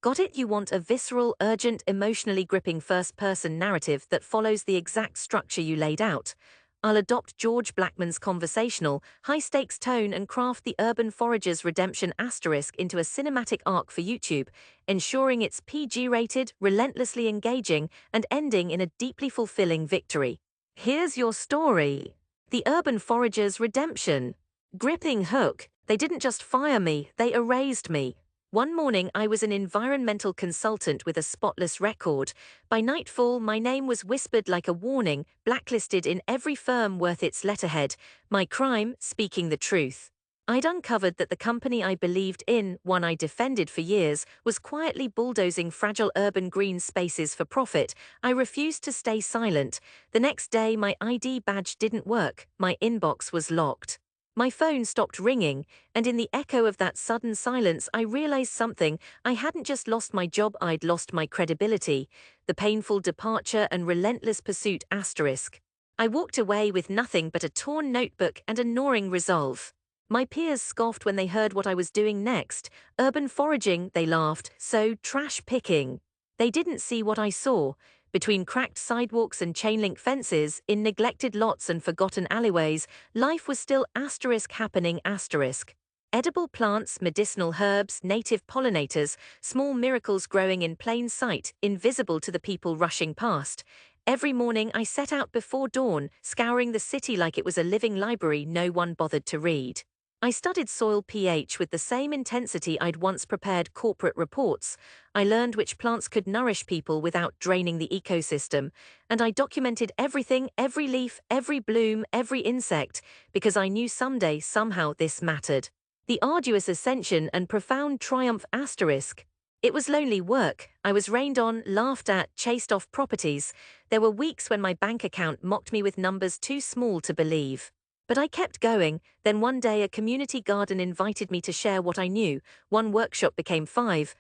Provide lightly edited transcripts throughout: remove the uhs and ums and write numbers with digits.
Got it? You want a visceral, urgent, emotionally gripping first-person narrative that follows the exact structure you laid out. I'll adopt George Blackman's conversational, high-stakes tone and craft the urban forager's redemption asterisk into a cinematic arc for YouTube, ensuring it's PG-rated, relentlessly engaging, and ending in a deeply fulfilling victory. Here's your story. The urban forager's redemption. Gripping hook. They didn't just fire me, they erased me. One morning, I was an environmental consultant with a spotless record. By nightfall, my name was whispered like a warning, blacklisted in every firm worth its letterhead. My crime, speaking the truth. I'd uncovered that the company I believed in, one I defended for years, was quietly bulldozing fragile urban green spaces for profit. I refused to stay silent. The next day, my ID badge didn't work. My inbox was locked. My phone stopped ringing, and in the echo of that sudden silence, I realized something. I hadn't just lost my job, I'd lost my credibility. The painful departure and relentless pursuit asterisk. I walked away with nothing but a torn notebook and a gnawing resolve. My peers scoffed when they heard what I was doing next. Urban foraging, they laughed, so trash picking. They didn't see what I saw. Between cracked sidewalks and chain-link fences, in neglected lots and forgotten alleyways, life was still asterisk happening asterisk. Edible plants, medicinal herbs, native pollinators, small miracles growing in plain sight, invisible to the people rushing past. Every morning I set out before dawn, scouring the city like it was a living library no one bothered to read. I studied soil pH with the same intensity I'd once prepared corporate reports. I learned which plants could nourish people without draining the ecosystem, and I documented everything, every leaf, every bloom, every insect, because I knew someday, somehow, this mattered. The arduous ascension and profound triumph asterisk. It was lonely work. I was rained on, laughed at, chased off properties. There were weeks when my bank account mocked me with numbers too small to believe. But I kept going. Then one day a community garden invited me to share what I knew. One workshop became five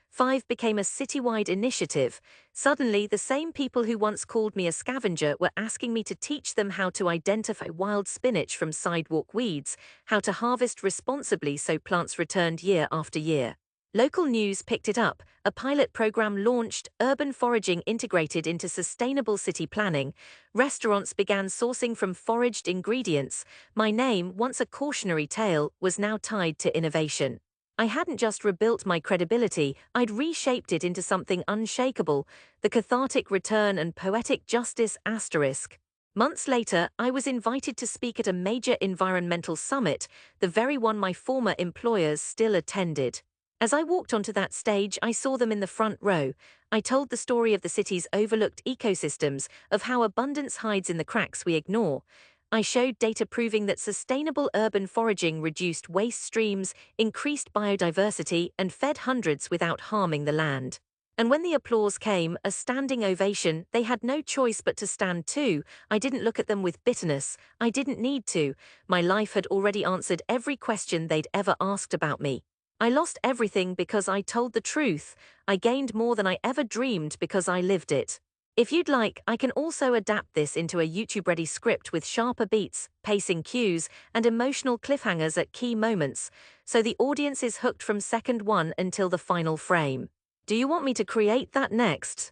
became a citywide initiative. Suddenly, the same people who once called me a scavenger were asking me to teach them how to identify wild spinach from sidewalk weeds, how to harvest responsibly so plants returned year after year. Local news picked it up. A pilot program launched, urban foraging integrated into sustainable city planning. Restaurants began sourcing from foraged ingredients. My name, once a cautionary tale, was now tied to innovation. I hadn't just rebuilt my credibility, I'd reshaped it into something unshakable, the cathartic return and poetic justice asterisk. Months later, I was invited to speak at a major environmental summit, the very one my former employers still attended. As I walked onto that stage, I saw them in the front row. I told the story of the city's overlooked ecosystems, of how abundance hides in the cracks we ignore. I showed data proving that sustainable urban foraging reduced waste streams, increased biodiversity, and fed hundreds without harming the land. And when the applause came, a standing ovation, they had no choice but to stand too. I didn't look at them with bitterness. I didn't need to. My life had already answered every question they'd ever asked about me. I lost everything because I told the truth. I gained more than I ever dreamed because I lived it. If you'd like, I can also adapt this into a YouTube-ready script with sharper beats, pacing cues, and emotional cliffhangers at key moments, so the audience is hooked from second one until the final frame. Do you want me to create that next?